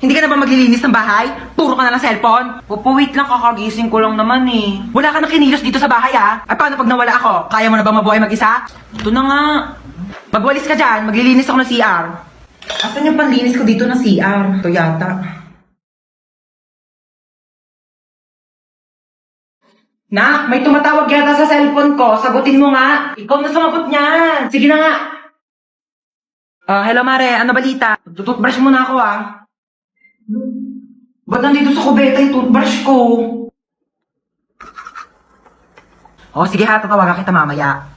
Hindi ka na ba maglilinis ng bahay? Puro ka na lang cellphone? Opo, wait lang, kakagising ko lang naman eh. Wala ka nang kinilos dito sa bahay ah. At paano pag nawala ako? Kaya mo na ba mabuhay mag-isa? Ito na nga. Magwalis ka dyan, maglilinis ako ng CR. Asan yung panlinis ko dito ng CR? Ito yata. Nak, may tumatawag yata sa cellphone ko. Sagutin mo nga. Ikaw na sumagot niyan. Sige na nga. Hello Mare, ano balita? Tututbrush muna ako ah. Ba't nandito sa kubeta yung toothbrush ko? Sige ha, tatawagan kita mamaya.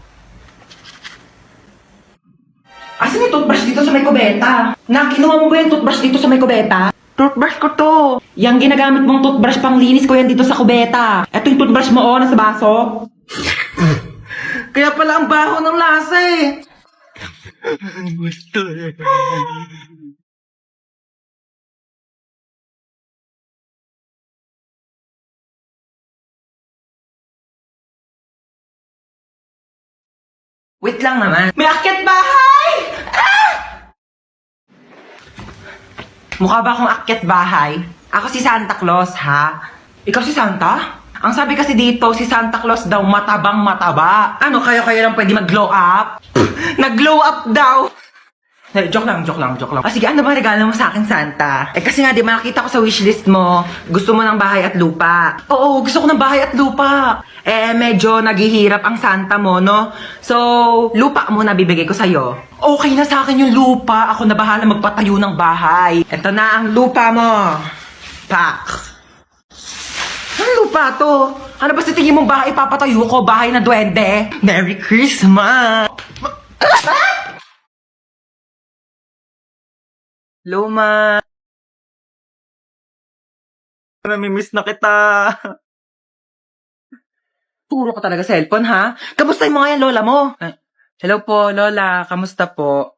Asan yung toothbrush dito sa may kubeta? Nak, kinuha mo ba yung toothbrush dito sa may kubeta? Toothbrush ko to. Yang ginagamit mong toothbrush pang linis ko yan dito sa kubeta. Ito yung toothbrush mo nasa baso. Kaya pala ang baho ng lasa eh. Wait lang naman. May akyat bahay! Mukha ba akong akyat bahay? Ako si Santa Claus, ha? Ikaw si Santa? Ang sabi kasi dito, si Santa Claus daw matabang mataba. Ano, kayo lang pwede mag-glow up? Nag-glow up daw! Joke lang. Sige, ano ba regalo mo sa akin, Santa? Kasi nga, di ba nakita ko sa wishlist mo, gusto mo ng bahay at lupa. Oo, gusto ko ng bahay at lupa. Medyo naghihirap ang Santa mo, no? So, lupa muna bibigay ko sa'yo. Okay na sa akin yung lupa. Ako na bahala magpatayo ng bahay. Ito na ang lupa mo. Pak. Ano lupa to? Ano ba sa tingin mong bahay papatayo ko? Bahay na duwende? Merry Christmas! Luma! Namimiss na kita. Puro ka talaga cellphone, ha? Kamusta yung mga yan, lola mo? Hello po, lola. Kamusta po?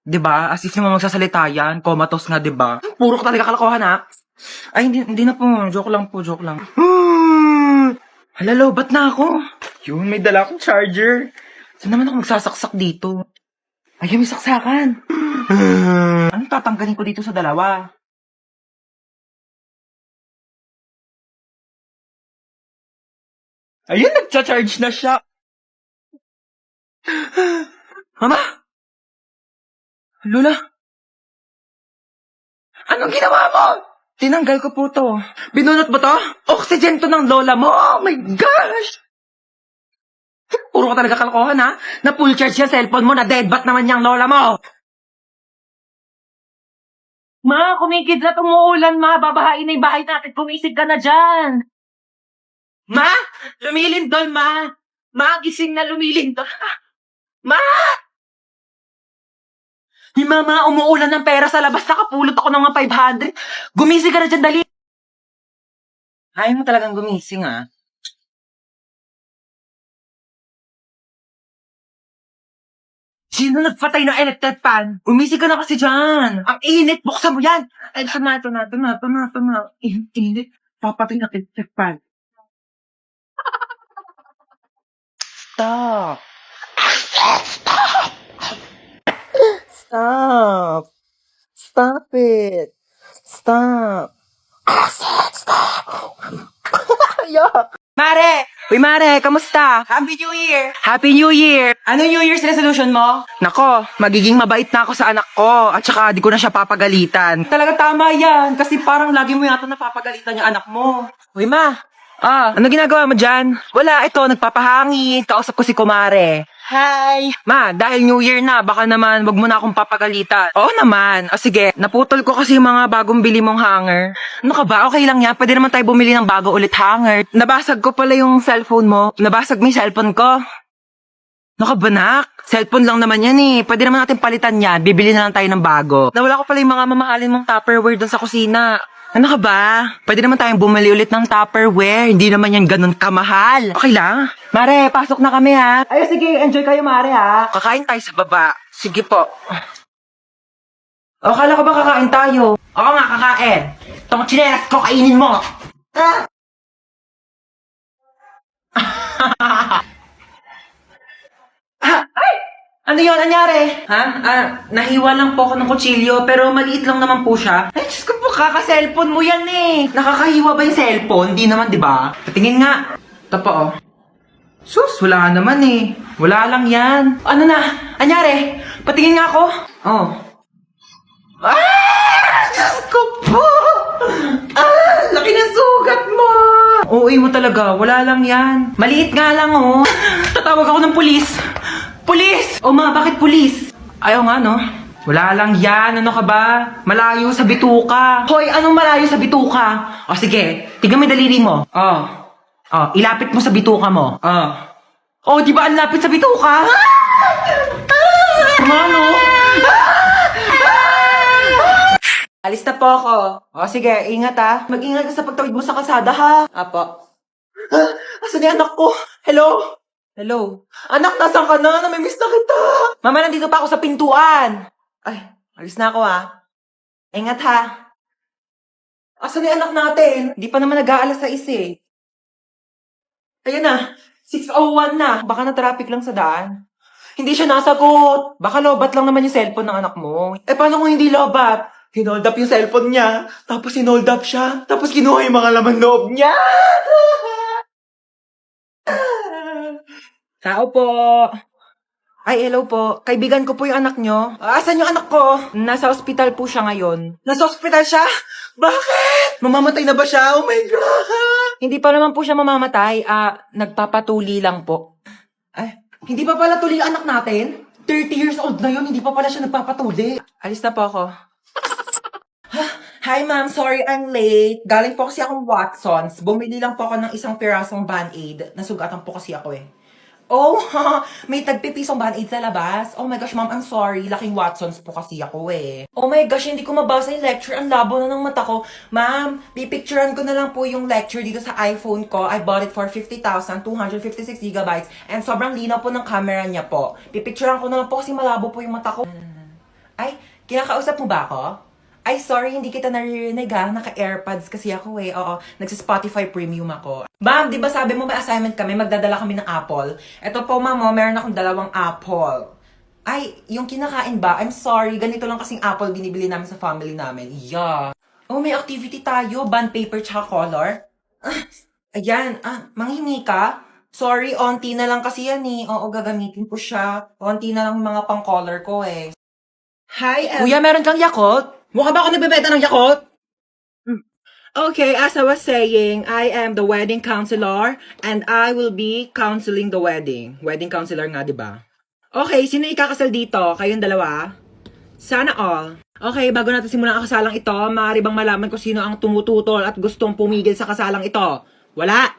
Diba? Asis mo magsasalita yan. Comatose nga, diba? Puro ka talaga kalokohan, ha? Ay, hindi na po. Joke lang. Hala, lobat na ako. Yun, may dala akong charger. Saan naman ako magsasaksak dito? Ayun, may saksakan. Anong tatanggalin ko dito sa dalawa? Ayun, nagcha-charge na siya. Mama? Lola? Anong ginawa mo? Tinanggal ko po to. Binunot mo to? Oxygen to ng lola mo. Oh my gosh! Puro ka talaga kalokohan, ha? Na full charge yung cellphone mo, na deadbat naman yung lola mo. Ma, kumikidlat, umuulan, ma. Babahain na yung bahay natin. Kumisig ka na dyan. Ma! Lumilindol, ma! Ma, gising na lumilindol. Ma! Ni mama, umuulan ng pera sa labas. Nakapulot ako ng mga 500. Gumising ka na dyan, dali. Ayaw mo talagang gumising, ha? Sino nagpatay ng electric fan? Umisig ka na kasi dyan. Ang init, buksan mo yan. Ay, ito na. Init. Papatay ng electric fan. Stop. Stop it. Stop. Yuck. Mare! Uy, Mare, kamusta? Happy New Year! Happy New Year! Ano New Year's resolution mo? Nako, magiging mabait na ako sa anak ko at saka di ko na siya papagalitan. Talaga tama yan, kasi parang lagi mo yata napapagalitan yung anak mo. Uy, Ma! Ano ginagawa mo dyan? Wala, ito, nagpapahangin. Kausap ko si Kumare. Hi! Ma, dahil New Year na, baka naman wag mo na akong papagalitan. Oo naman. Sige, naputol ko kasi yung mga bagong bili mong hanger. Ano ka ba? Okay lang yan. Pwede naman tayo bumili ng bago ulit hanger. Nabasag ko pala yung cellphone mo. Nabasag mo yung cellphone ko. Ano ka ba, nak? Cellphone lang naman yan eh. Pwede naman natin palitan yan. Bibili na lang tayo ng bago. Nawala ko pala yung mga mamahalin mong Tupperware doon sa kusina. Ano ka ba? Pwede naman tayong bumili ulit ng Tupperware. Hindi naman yan ganun kamahal. Okay lang? Mare, pasok na kami ha. Ay, sige. Enjoy kayo, Mare ha. Kakain tayo sa baba. Sige po. Akala ko ba kakain tayo? Oo nga, kakain. Itong tsinelas ko, kainin mo. Ay! Ano yun? Anyari? Ha? Nahiwa lang po ako ng kutsilyo, pero maliit lang naman po siya. Ay, Diyos Kaka-cellphone mo yan eh. Nakakahiwa ba yung cellphone? Di naman, di ba? Patingin nga. Ito pa oh. Sus, wala naman eh. Wala lang yan. Ano na? Anyari? Patingin nga ako. Oh. Diyos ko po! Laki ng sugat mo! OA mo talaga, wala lang yan. Maliit nga lang oh. Tatawag ako ng pulis. Pulis! O ma, bakit pulis? Ayaw nga no. Wala lang yan, ano ka ba? Malayo sa bituka. Hoy, anong malayo sa bituka? O sige, tignan mo yung daliri mo. Ilapit mo sa bituka mo. Di ba ang lapit sa bituka? Mano? Alis na po ako. O sige, ingat ha. Mag-ingat ka sa pagtawid mo sa kalsada ha. Apo. Asan yung anak ko? Hello? Hello? Anak, nasan ka na? Namimiss na kita. Mama, nandito pa ako sa pintuan. Ay, alis na ako ha. Ingat ha. Asan yung anak natin? Hindi pa naman nag-aalas sa eh. Ayan na, 6:01 na. Baka na-traffic lang sa daan. Hindi siya nasagot. Baka lobat lang naman yung cellphone ng anak mo. Paano kung hindi lobat? Hinold up yung cellphone niya. Tapos hinold up siya. Tapos kinuha yung mga laman loob niya. Tao po. Ay, hello po. Kaibigan ko po yung anak nyo. Asan yung anak ko? Nasa ospital po siya ngayon. Nasa ospital siya? Bakit? Mamamatay na ba siya? Oh my God! Hindi pa naman po siya mamamatay. Nagpapatuli lang po. Ay, hindi pa pala tuli ang anak natin? 30 years old na yun, hindi pa pala siya nagpapatuli. Alis na po ako. Hi ma'am, sorry I'm late. Galing po kasi akong Watsons. Bumili lang po ako ng isang pirasong Band-Aid. Nasugatan po kasi ako eh. Oh, may tagpipisong Band-Aid sa labas. Oh my gosh, ma'am, I'm sorry. Laking Watsons po kasi ako eh. Oh my gosh, hindi ko mabasa yung lecture. Ang labo na ng mata ko. Ma'am, pipicturean ko na lang po yung lecture dito sa iPhone ko. I bought it for 50,256 gigabytes. And sobrang linaw po ng camera niya po. Pipicturean ko na lang po kasi malabo po yung mata ko. Ay, kinakausap mo ba ako? Ay, sorry, hindi kita naririnig ha. Naka-AirPods kasi ako eh. Oo, nagsa-Spotify Premium ako. Ma'am, di ba sabi mo may assignment kami, magdadala kami ng apple? Eto po, ma'am, meron akong 2 apple. Ay, yung kinakain ba? I'm sorry, ganito lang kasing apple binibili namin sa family namin. Yeah. Oh, may activity tayo. Bond paper tsaka color. Ayan, manghingi ka? Sorry, onti na lang kasi yan eh. Oo, gagamitin ko siya. Onti na lang mga pang-color ko eh. Hi, Kuya, meron kang Yakult? Mukha ba ako nagbebenta ng Yakult? Okay, as I was saying, I am the wedding counselor and I will be counseling the wedding. Wedding counselor nga, di ba? Okay, sino ikakasal dito? Kayong dalawa? Sana all. Okay, bago natin simulan ang kasalang ito, maaari bang malaman ko sino ang tumututol at gustong pumigil sa kasalang ito? Wala?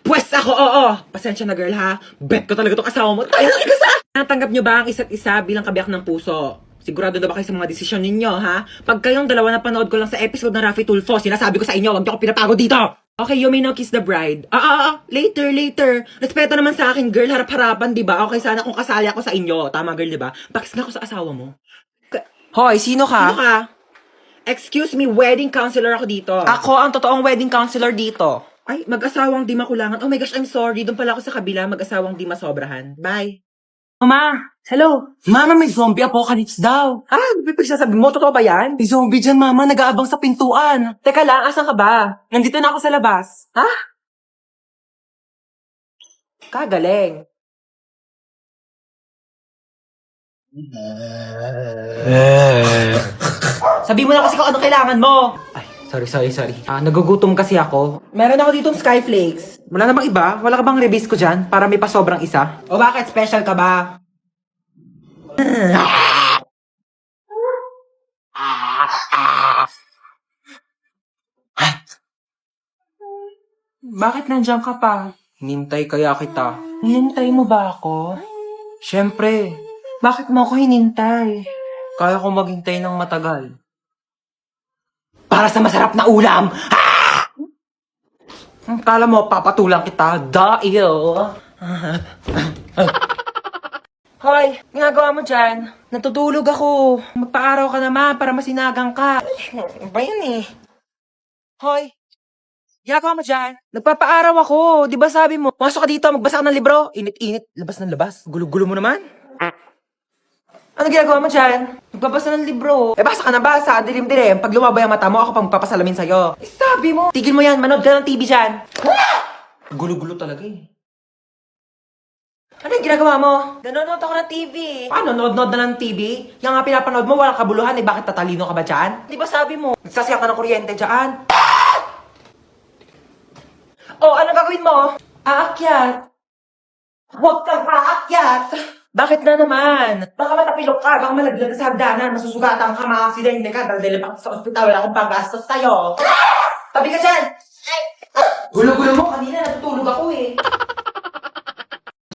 Pwes ako, oo! Pasensya na girl ha. Bet ko talaga itong asawa mo. Tayo na ikasa! Natanggap nyo ba ang isa't isa bilang kabiyak ng puso? Sigurado na ba kayo sa mga desisyon ninyo, ha? Pag kayong dalawa na panood ko lang sa episode ng Raffy Tulfo, sinasabi ko sa inyo, huwag niyo ako pinapagod dito! Okay, you may now kiss the bride. Later. Respeto naman sa akin, girl, harap-harapan, di ba? Okay, sana kung kasali ako sa inyo. Tama, girl, di ba? Pakis nga ako sa asawa mo. Hoy, sino ka? Sino ka? Excuse me, wedding counselor ako dito. Ako ang totoong wedding counselor dito. Ay, mag-asawang di makulangan. Oh my gosh, I'm sorry. Doon pala ako sa kabila, mag-asawang di masobrahan. Bye. Mama! Hello! Mama, may zombie apocalypse daw. Pagsasabi mo, totoo ba yan? May zombie dyan, mama. Nag-aabang sa pintuan. Teka lang, asan ka ba? Nandito na ako sa labas. Ha? Kagaling. Sabi mo na kasi kung ano kailangan mo. Ay, sorry. Nagugutom kasi ako. Meron ako ditong Skyflakes. Wala namang iba? Wala ka bang rebis ko dyan? Para may pasobrang isa? O bakit? Special ka ba? Bakit nandiyan ka pa? Hinintay kaya kita. Hinintay mo ba ako? Siyempre. Bakit mo ako hinintay? Kaya ko maghintay ng matagal. Para sa masarap na ulam! Kala mo, papatulang kita. Dahil. Hoy, ginagawa mo dyan? Natutulog ako. Magpa-araw ka naman para masinagang ka. Ba yun eh? Hoy, ginagawa mo dyan? Nagpapa-araw ako. Di ba sabi mo, masok ka dito, magbasa ka ng libro. Init-init, labas ng labas. Gulo-gulo mo naman. Ano ginagawa mo dyan? Nagbabasa ng libro. Eh, basa ka na basa. Dilim-dilim. Pag lumabay ang mata mo, ako pang magpapasalamin sa'yo. Eh, sabi mo. Tigil mo yan. Manood ka ng TV dyan. Gulo-gulo talaga eh. Ano yung ginagawa mo? Nanonood ako ng TV. Paano? Nood-nood na ng TV? Yung nga pinapanood mo, walang kabuluhan eh. Bakit tatalino ka ba dyan? Di ba sabi mo? Nagsasiyak ka ng kuryente dyan. Oh, ano gagawin mo? Aakyat. Huwag kang aakyat. Bakit na naman? Baka matapilok ka, baka malaglag ka sa hagdanan, masusugatan ka, ma-aksidente ka, dahil pa sa ospital, wala akong panggastos sa'yo. Tabi ka dyan! Gulo-gulo mo, kanina natutulog ako eh.